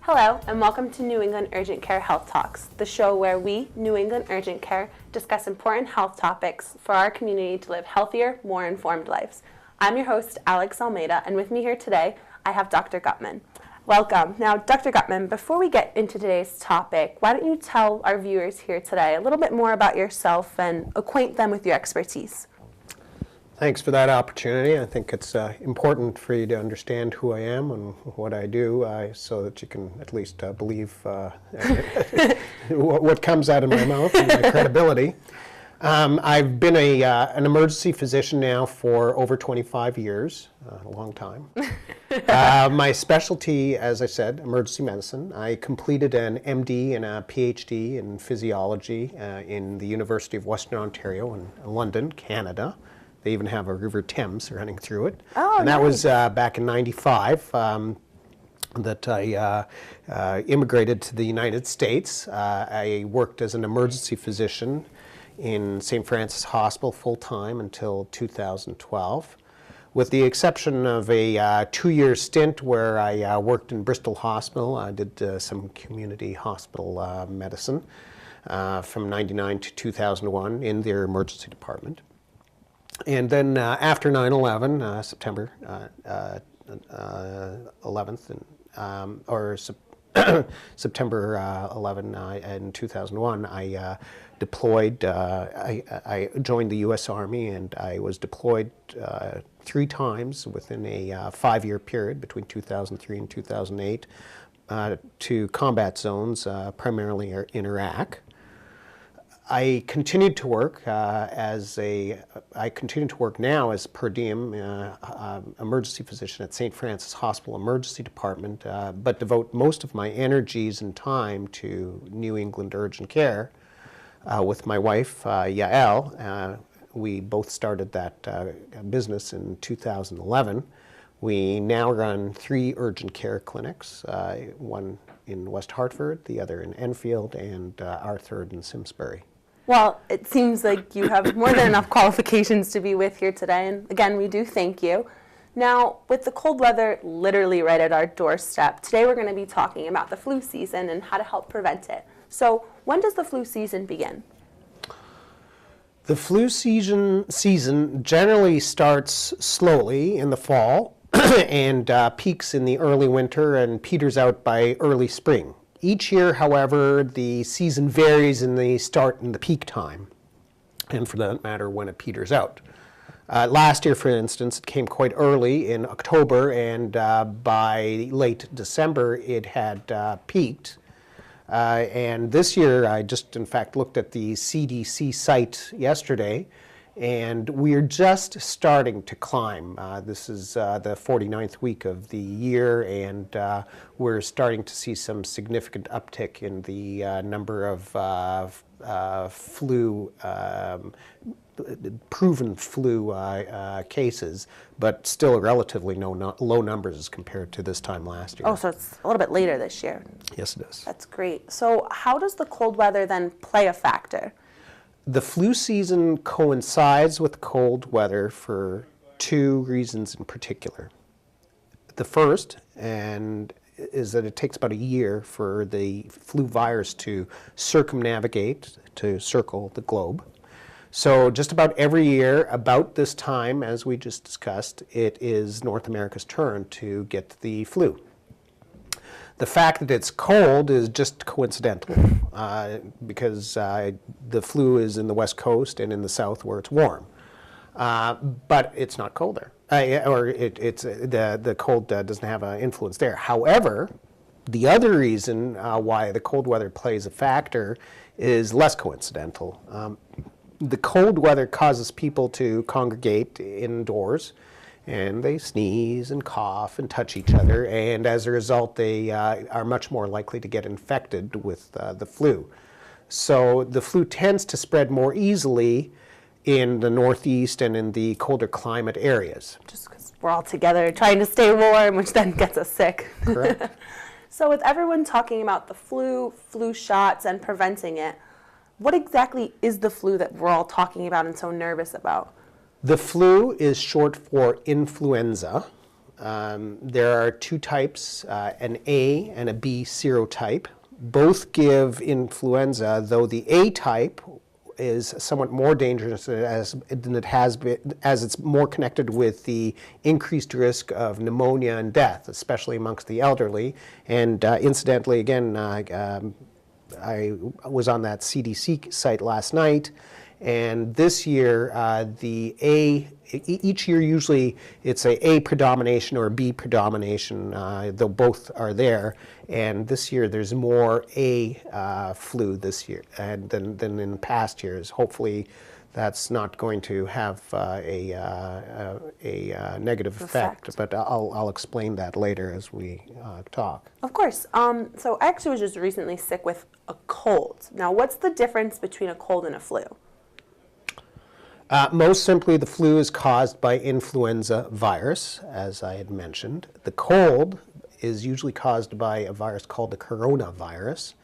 Hello, and welcome to New England Urgent Care Health Talks, the show where we, New England Urgent Care, discuss important health topics for our community to live healthier, more informed lives. I'm your host, Alex Almeida, and with me here today, I have Dr. Gutman. Welcome. Now, Dr. Gutman, before we get into today's topic, why don't you tell our viewers here today a little bit more about yourself and acquaint them with your expertise? Thanks for that opportunity. I think it's important for you to understand who I am and what I do so that you can at least believe what comes out of my mouth and my credibility. I've been an emergency physician now for over 25 years, a long time. My specialty, as I said, emergency medicine. I completed an MD and a PhD in physiology in the University of Western Ontario in London, Canada. They even have a River Thames running through it. Oh, and that was back in '95 that I immigrated to the United States. I worked as an emergency physician in St. Francis Hospital full-time until 2012, with the exception of a 2-year stint where I worked in Bristol Hospital. I did some community hospital medicine from '99 to 2001 in their emergency department. And then after 9/11, September 11th, September 11 in 2001, I deployed. I joined the U.S. Army, and I was deployed 3 times within a 5-year period between 2003 and 2008 to combat zones, primarily in Iraq. I continued to work now as per diem emergency physician at St. Francis Hospital Emergency Department, but devote most of my energies and time to New England Urgent Care with my wife, Yael. We both started that business in 2011. We now run 3 urgent care clinics, one in West Hartford, the other in Enfield, and our third in Simsbury. Well, it seems like you have more than enough qualifications to be with here today, and again, we do thank you. Now, with the cold weather literally right at our doorstep, today we're going to be talking about the flu season and how to help prevent it. So, when does the flu season begin? The flu season generally starts slowly in the fall and peaks in the early winter and peters out by early spring. Each year, however, the season varies in the start and the peak time, and for that matter, when it peters out. Last year, for instance, it came quite early in October, and by late December, it had peaked. And this year, I just, in fact, looked at the CDC site yesterday, and we're just starting to climb. This is the 49th week of the year, and we're starting to see some significant uptick in the number of proven flu cases, but still relatively low numbers as compared to this time last year. Oh, so it's a little bit later this year. Yes, it is. That's great. So how does the cold weather then play a factor? The flu season coincides with cold weather for 2 reasons in particular. The first, is that it takes about a year for the flu virus to circumnavigate, to circle the globe. So just about every year, about this time, as we just discussed, it is North America's turn to get the flu. The fact that it's cold is just coincidental because the flu is in the West Coast and in the South where it's warm. But it's not cold there, or the cold doesn't have an influence there. However, the other reason why the cold weather plays a factor is less coincidental. The cold weather causes people to congregate indoors, and they sneeze and cough and touch each other, and as a result they are much more likely to get infected with the flu. So the flu tends to spread more easily in the Northeast and in the colder climate areas. Just because we're all together trying to stay warm, which then gets us sick. Correct. So with everyone talking about the flu shots, and preventing it, what exactly is the flu that we're all talking about and so nervous about? The flu is short for influenza, There are two types, an A and a B serotype. Both give influenza, though the A type is somewhat more dangerous than it has been, as it's more connected with the increased risk of pneumonia and death, especially amongst the elderly. And incidentally, again, I was on that CDC site last night, and this year each year usually it's a predomination or a B predomination, though both are there. And this year there's more A flu this year than in past years. Hopefully that's not going to have a negative effect, but I'll explain that later as we talk. Of course. So I actually was just recently sick with a cold. Now, what's the difference between a cold and a flu? Most simply, the flu is caused by influenza virus, as I had mentioned. The cold is usually caused by a virus called the coronavirus,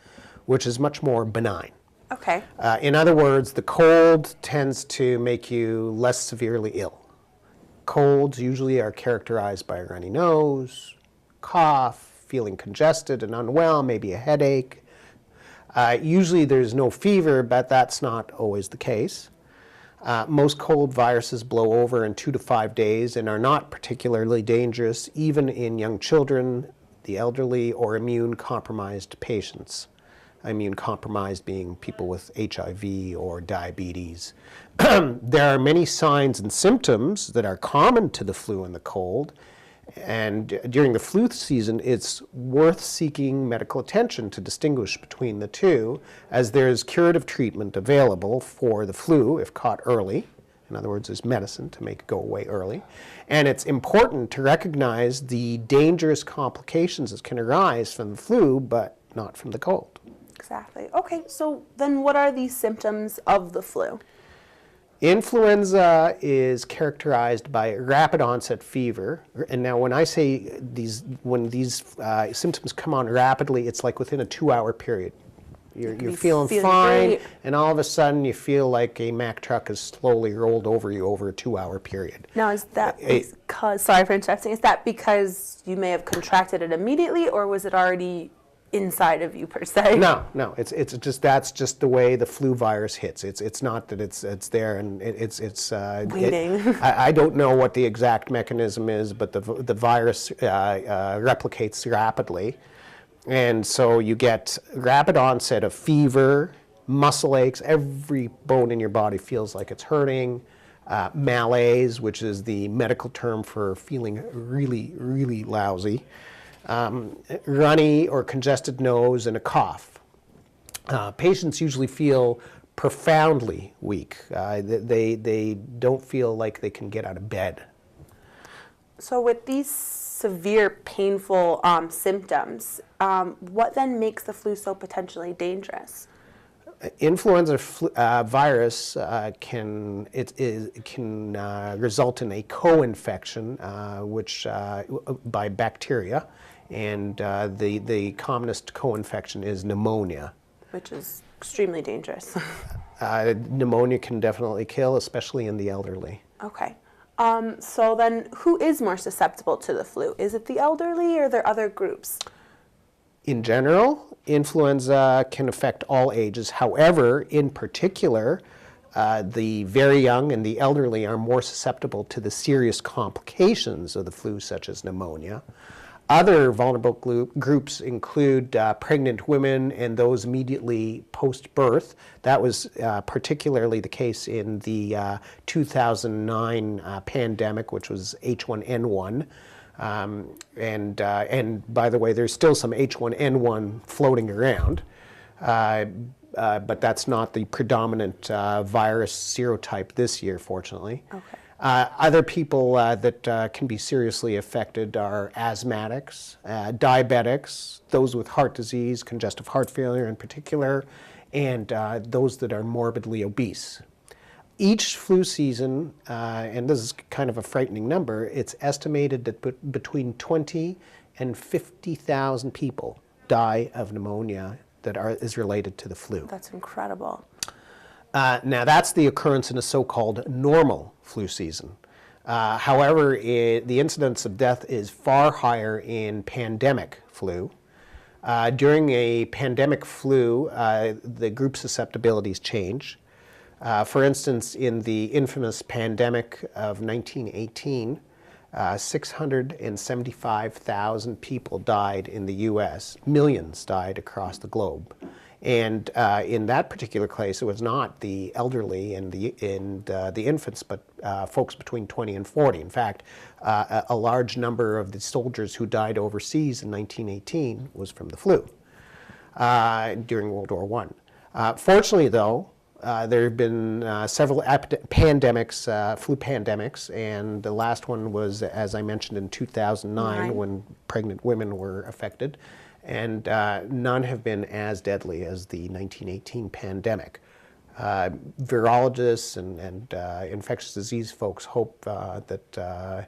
which is much more benign. Okay. In other words, the cold tends to make you less severely ill. Colds usually are characterized by a runny nose, cough, feeling congested and unwell, maybe a headache. Usually there's no fever, but that's not always the case. Most cold viruses blow over in 2 to 5 days and are not particularly dangerous even in young children, the elderly, or immune-compromised patients. Immune-compromised being people with HIV or diabetes. There are many signs and symptoms that are common to the flu and the cold, and during the flu season, it's worth seeking medical attention to distinguish between the two, as there's curative treatment available for the flu if caught early. In other words, there's medicine to make it go away early. And it's important to recognize the dangerous complications that can arise from the flu, but not from the cold. Exactly. Okay, so then what are these symptoms of the flu? Influenza is characterized by rapid onset fever, and now when I say when these symptoms come on rapidly, it's like within a 2-hour period. You're feeling fine, great, and all of a sudden you feel like a Mack truck has slowly rolled over you over a 2-hour period. Now, is that because, sorry for interrupting, is that because you may have contracted it immediately, or was it already inside of you per se? No, it's just that's just the way the flu virus hits. It's not that it's there and it's waiting. I don't know what the exact mechanism is, but the virus replicates rapidly, and so you get rapid onset of fever, muscle aches. Every bone in your body feels like it's hurting. Malaise, which is the medical term for feeling really, really lousy. Runny or congested nose, and a cough. Patients usually feel profoundly weak. They don't feel like they can get out of bed. So with these severe, painful symptoms, what then makes the flu so potentially dangerous? Influenza virus can result in a co-infection, which by bacteria, and the commonest co-infection is pneumonia, which is extremely dangerous. Pneumonia can definitely kill, especially in the elderly. Okay. So then, who is more susceptible to the flu? Is it the elderly, or are there other groups? In general, influenza can affect all ages. However, in particular, the very young and the elderly are more susceptible to the serious complications of the flu, such as pneumonia. Other vulnerable groups include pregnant women and those immediately post-birth. That was particularly the case in the 2009 pandemic, which was H1N1. And by the way, there's still some H1N1 floating around, but that's not the predominant virus serotype this year, fortunately. Okay. Other people that can be seriously affected are asthmatics, diabetics, those with heart disease, congestive heart failure in particular, and those that are morbidly obese. Each flu season, and this is kind of a frightening number, it's estimated that between 20 and 50,000 people die of pneumonia that is related to the flu. That's incredible. Now that's the occurrence in a so-called normal flu season. However, the incidence of death is far higher in pandemic flu. During a pandemic flu, the group susceptibilities change. For instance, in the infamous pandemic of 1918, 675,000 people died in the U.S. Millions died across the globe. And in that particular case, it was not the elderly and the infants, but folks between 20 and 40. In fact, a large number of the soldiers who died overseas in 1918 was from the flu during World War I. Fortunately, though, there have been several pandemics, flu pandemics, and the last one was, as I mentioned, in 2009 when pregnant women were affected. And none have been as deadly as the 1918 pandemic. Virologists and infectious disease folks hope that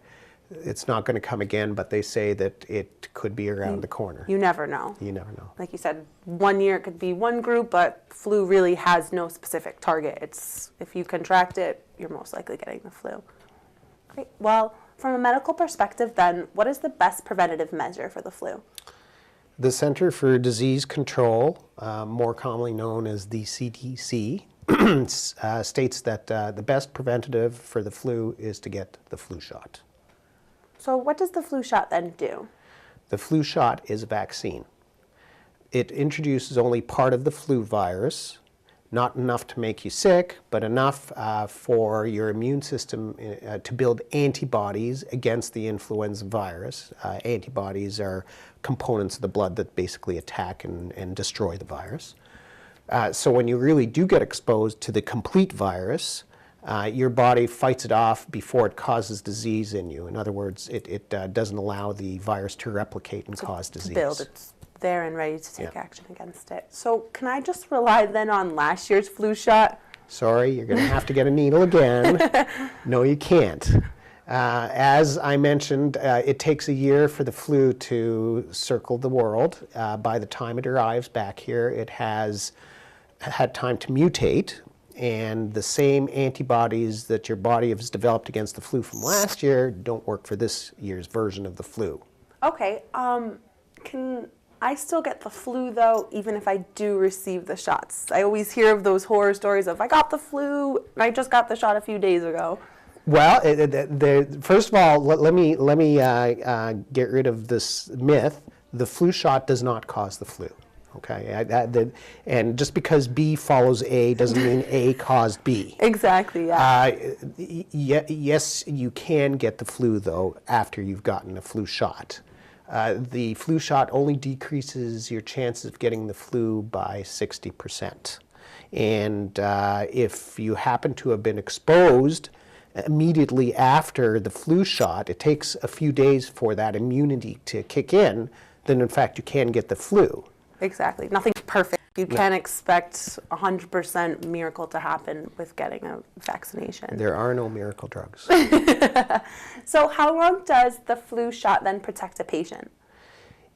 it's not going to come again, but they say that it could be around the corner. You never know. You never know. Like you said, one year it could be one group, but flu really has no specific target. It's if you contract it, you're most likely getting the flu. Great. Well, from a medical perspective then, what is the best preventative measure for the flu? The Center for Disease Control, more commonly known as the CDC, states that the best preventative for the flu is to get the flu shot. So what does the flu shot then do? The flu shot is a vaccine. It introduces only part of the flu virus, not enough to make you sick, but enough for your immune system to build antibodies against the influenza virus. Antibodies are components of the blood that basically attack and destroy the virus. So when you really do get exposed to the complete virus, your body fights it off before it causes disease in you. In other words, it doesn't allow the virus to replicate and cause disease. To build, it's there and ready to take action against it. So can I just rely then on last year's flu shot? Sorry, you're going to have to get a needle again. No, you can't. As I mentioned, it takes a year for the flu to circle the world. By the time it arrives back here, it has had time to mutate, and the same antibodies that your body has developed against the flu from last year don't work for this year's version of the flu. Okay, can I still get the flu though, even if I do receive the shots? I always hear of those horror stories of I got the flu and I just got the shot a few days ago. Well, first of all, let me get rid of this myth. The flu shot does not cause the flu. Okay, and just because B follows A doesn't mean A caused B. Exactly. Yeah. Yes, you can get the flu though after you've gotten a flu shot. The flu shot only decreases your chances of getting the flu by 60%. And if you happen to have been exposed immediately after the flu shot, it takes a few days for that immunity to kick in, then in fact you can get the flu. Exactly. Nothing's perfect. You can't expect 100% miracle to happen with getting a vaccination. There are no miracle drugs. So how long does the flu shot then protect a patient?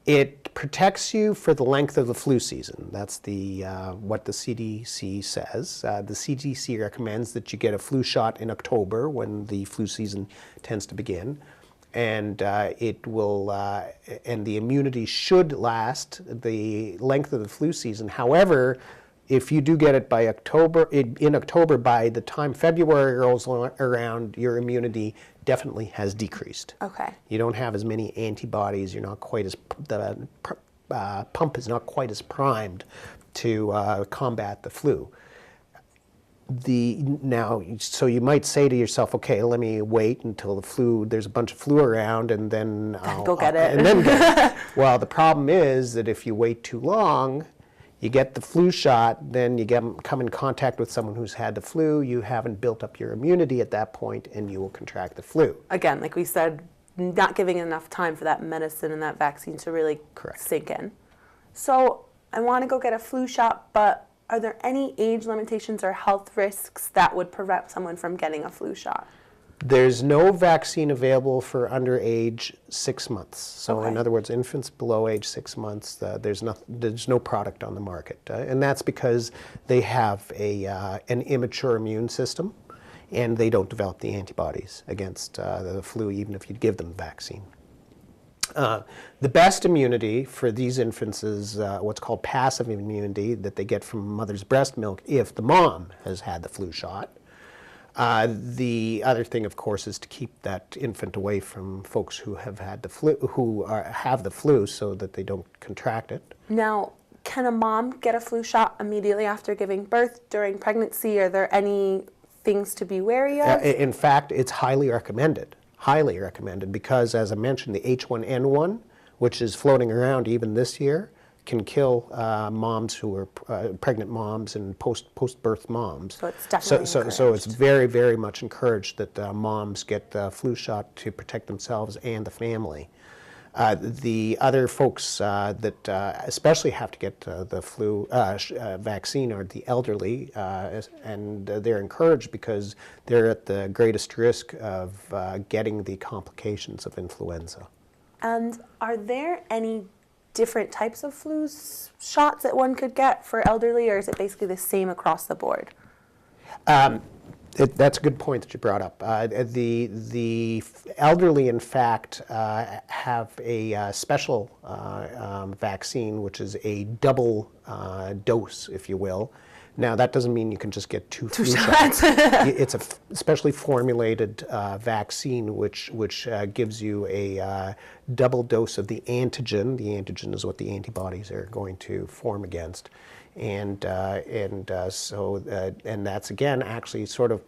It protects you for the length of the flu season. That's what the CDC says. The CDC recommends that you get a flu shot in October when the flu season tends to begin. And it will, and the immunity should last the length of the flu season. However, if you do get it by October, in October, by the time February rolls around, your immunity definitely has decreased. Okay. You don't have as many antibodies. You're not quite as, the pump is not quite as primed to combat the flu. So you might say to yourself, okay, let me wait until there's a bunch of flu around, and then I'll go get it. And then get it. Well, the problem is that if you wait too long, you get the flu shot, then you come in contact with someone who's had the flu, you haven't built up your immunity at that point, and you will contract the flu. Again, like we said, not giving enough time for that medicine and that vaccine to really sink in. So I want to go get a flu shot, but are there any age limitations or health risks that would prevent someone from getting a flu shot? There's no vaccine available for under age 6 months. So in other words, infants below age 6 months, there's no product on the market. And that's because they have an immature immune system. and they don't develop the antibodies against the flu even if you give them the vaccine. The best immunity for these infants is what's called passive immunity that they get from mother's breast milk if the mom has had the flu shot. The other thing, of course, is to keep that infant away from folks who have had the flu, have the flu, so that they don't contract it. Now, can a mom get a flu shot immediately after giving birth, during pregnancy? Are there any things to be wary of? In fact, it's highly recommended, because, as I mentioned, the H1N1, which is floating around even this year, can kill moms who are pregnant moms and post-birth moms. So it's definitely so it's very, very much encouraged that moms get the flu shot to protect themselves and the family. The other folks that especially have to get the flu vaccine are the elderly, and they're encouraged because they're at the greatest risk of getting the complications of influenza. And are there any different types of flu shots that one could get for elderly, or is it basically the same across the board? That's a good point that you brought up. The elderly, in fact, have a special vaccine, which is a double dose, if you will. Now, that doesn't mean you can just get two flu shots. It's a specially formulated vaccine which gives you a double dose of the antigen. The antigen is what the antibodies are going to form against. And that's, again, actually sort of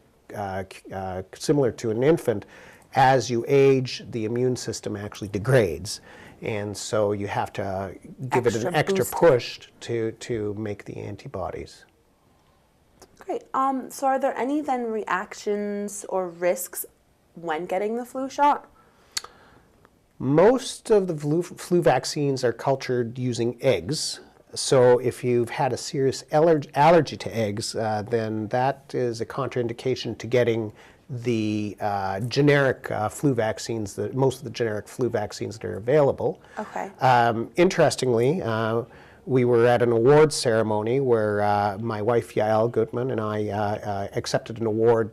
similar to an infant. As you age, the immune system actually degrades. And so you have to give it an extra push to make the antibodies. Great. So are there any then reactions or risks when getting the flu shot? Most of the flu vaccines are cultured using eggs. So if you've had a serious allergy to eggs, then that is a contraindication to getting the generic flu vaccines, most of the generic flu vaccines that are available. Okay. Interestingly, we were at an awards ceremony where my wife Yael Gutman and I accepted an award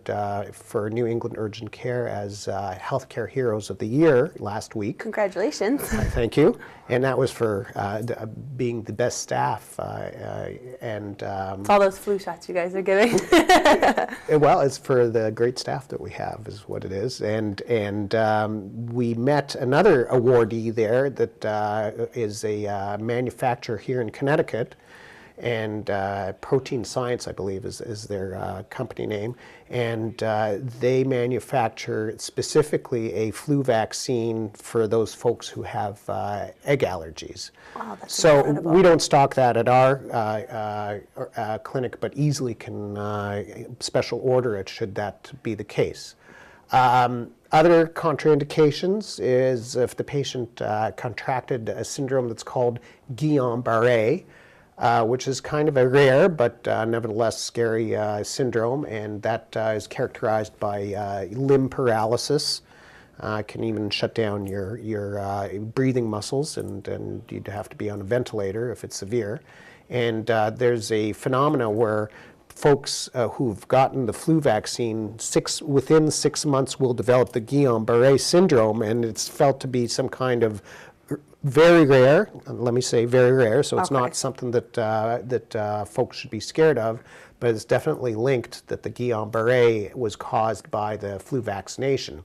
for New England Urgent Care as Healthcare Heroes of the Year last week. Congratulations. Thank you. And that was for being the best staff. It's all those flu shots you guys are giving. Well, it's for the great staff that we have, is what it is. And we met another awardee there that is a manufacturer here in Connecticut, and Protein Science, I believe, is their company name, and they manufacture specifically a flu vaccine for those folks who have egg allergies. Wow, that's so incredible. We don't stock that at our clinic, but easily can special order it should that be the case. Other contraindications is if the patient contracted a syndrome that's called Guillain-Barré, which is kind of a rare but nevertheless scary syndrome, and that is characterized by limb paralysis. Can even shut down your breathing muscles, and you'd have to be on a ventilator if it's severe. And there's a phenomena where folks who've gotten the flu vaccine within 6 months will develop the Guillain-Barré syndrome, and it's felt to be some kind of very rare, let me say very rare, so it's not something that folks should be scared of, but it's definitely linked that the Guillain-Barré was caused by the flu vaccination.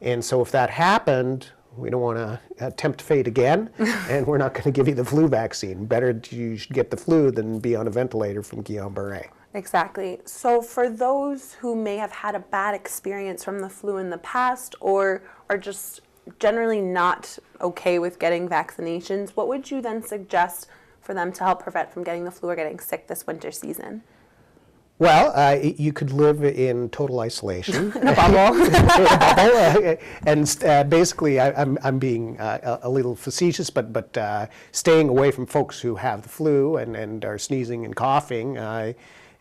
And so if that happened, we don't want to tempt fate again, and we're not going to give you the flu vaccine. Better you should get the flu than be on a ventilator from Guillain-Barré. Exactly. So for those who may have had a bad experience from the flu in the past, or are just generally not okay with getting vaccinations, what would you then suggest for them to help prevent from getting the flu or getting sick this winter season? Well, you could live in total isolation. In a bubble. And basically, I'm being a little facetious, but staying away from folks who have the flu and are sneezing and coughing,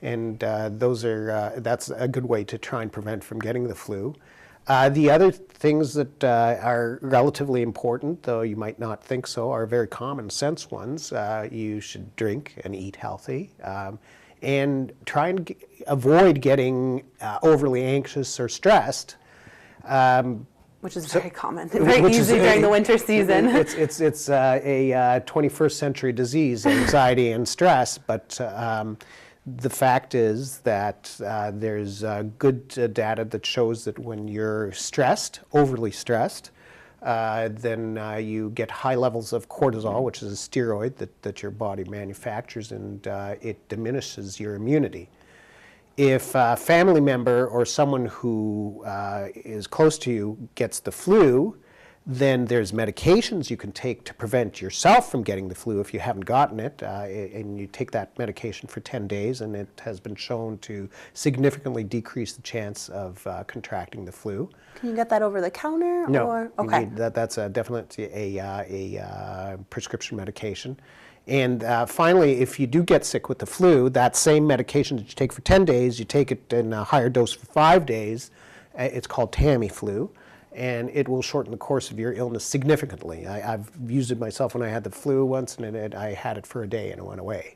and that's a good way to try and prevent from getting the flu. The other things that are relatively important, though you might not think so, are very common sense ones. You should drink and eat healthy. and try and avoid getting overly anxious or stressed. Which is very common, very easy during the winter season. It's a 21st century disease, anxiety and stress, but the fact is that there's good data that shows that when you're stressed, overly stressed, then you get high levels of cortisol, which is a steroid that your body manufactures, and it diminishes your immunity. If a family member or someone who is close to you gets the flu, then there's medications you can take to prevent yourself from getting the flu if you haven't gotten it, and you take that medication for 10 days, and it has been shown to significantly decrease the chance of contracting the flu. Can you get that over the counter? No, or? Okay. That's definitely a prescription medication. And finally, if you do get sick with the flu, that same medication that you take for 10 days, you take it in a higher dose for 5 days. It's called Tamiflu, and it will shorten the course of your illness significantly. I've used it myself when I had the flu once, and I had it for a day and it went away.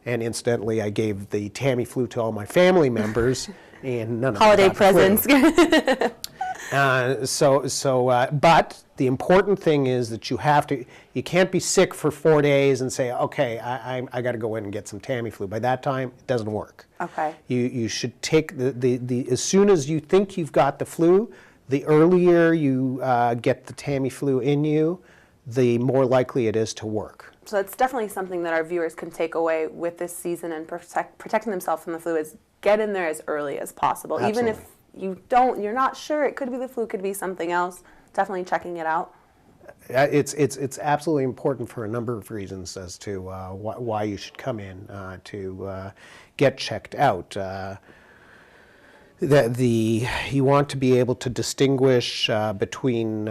And incidentally, I gave the Tamiflu to all my family members, and none of them Holiday got the flu. presents. But the important thing is that you can't be sick for 4 days and say, okay, I got to go in and get some Tamiflu. By that time, it doesn't work. Okay. You should take as soon as you think you've got the flu, the earlier you get the Tamiflu in you, the more likely it is to work. So it's definitely something that our viewers can take away with this season and protecting themselves from the flu is get in there as early as possible. Absolutely. Even if you're not sure, it could be the flu, could be something else, definitely checking it out. It's absolutely important for a number of reasons as to why you should come in to get checked out. You want to be able to distinguish between,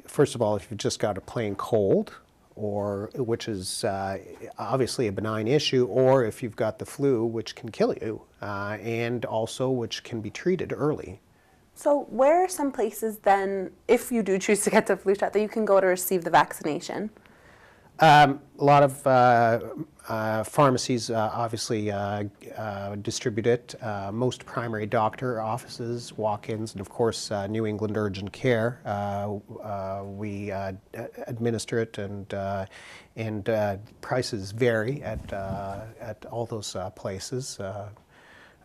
first of all, if you've just got a plain cold, which is obviously a benign issue, or if you've got the flu, which can kill you, and also which can be treated early. So where are some places then, if you do choose to get the flu shot, that you can go to receive the vaccination? A lot of pharmacies obviously distribute it. Most primary doctor offices, walk-ins, and of course New England Urgent Care. We administer it, and prices vary at all those places.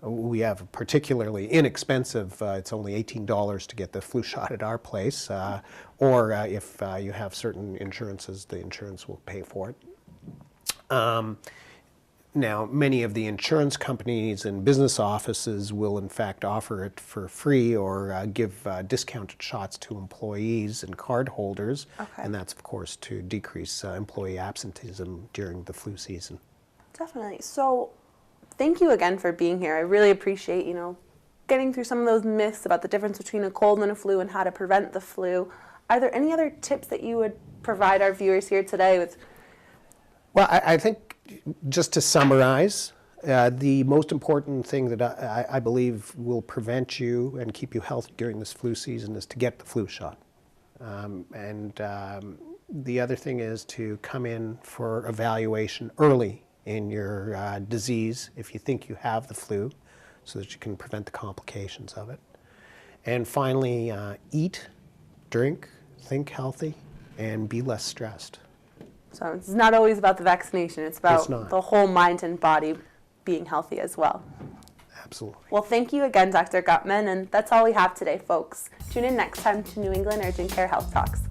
We have a particularly inexpensive, it's only $18 to get the flu shot at our place, or if you have certain insurances, the insurance will pay for it. Now, many of the insurance companies and business offices will in fact offer it for free or give discounted shots to employees and card holders, and that's of course to decrease employee absenteeism during the flu season. Definitely. So thank you again for being here. I really appreciate, getting through some of those myths about the difference between a cold and a flu and how to prevent the flu. Are there any other tips that you would provide our viewers here today with? Well, I think just to summarize, the most important thing that I believe will prevent you and keep you healthy during this flu season is to get the flu shot. The other thing is to come in for evaluation early in your disease if you think you have the flu, so that you can prevent the complications of it. And finally, eat, drink, think healthy, and be less stressed. So it's not always about the vaccination, it's about the whole mind and body being healthy as well. Absolutely. Well, thank you again, Dr. Gutman, and that's all we have today, folks. Tune in next time to New England Urgent Care Health Talks.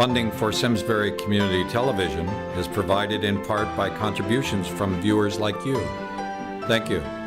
Funding for Simsbury Community Television is provided in part by contributions from viewers like you. Thank you.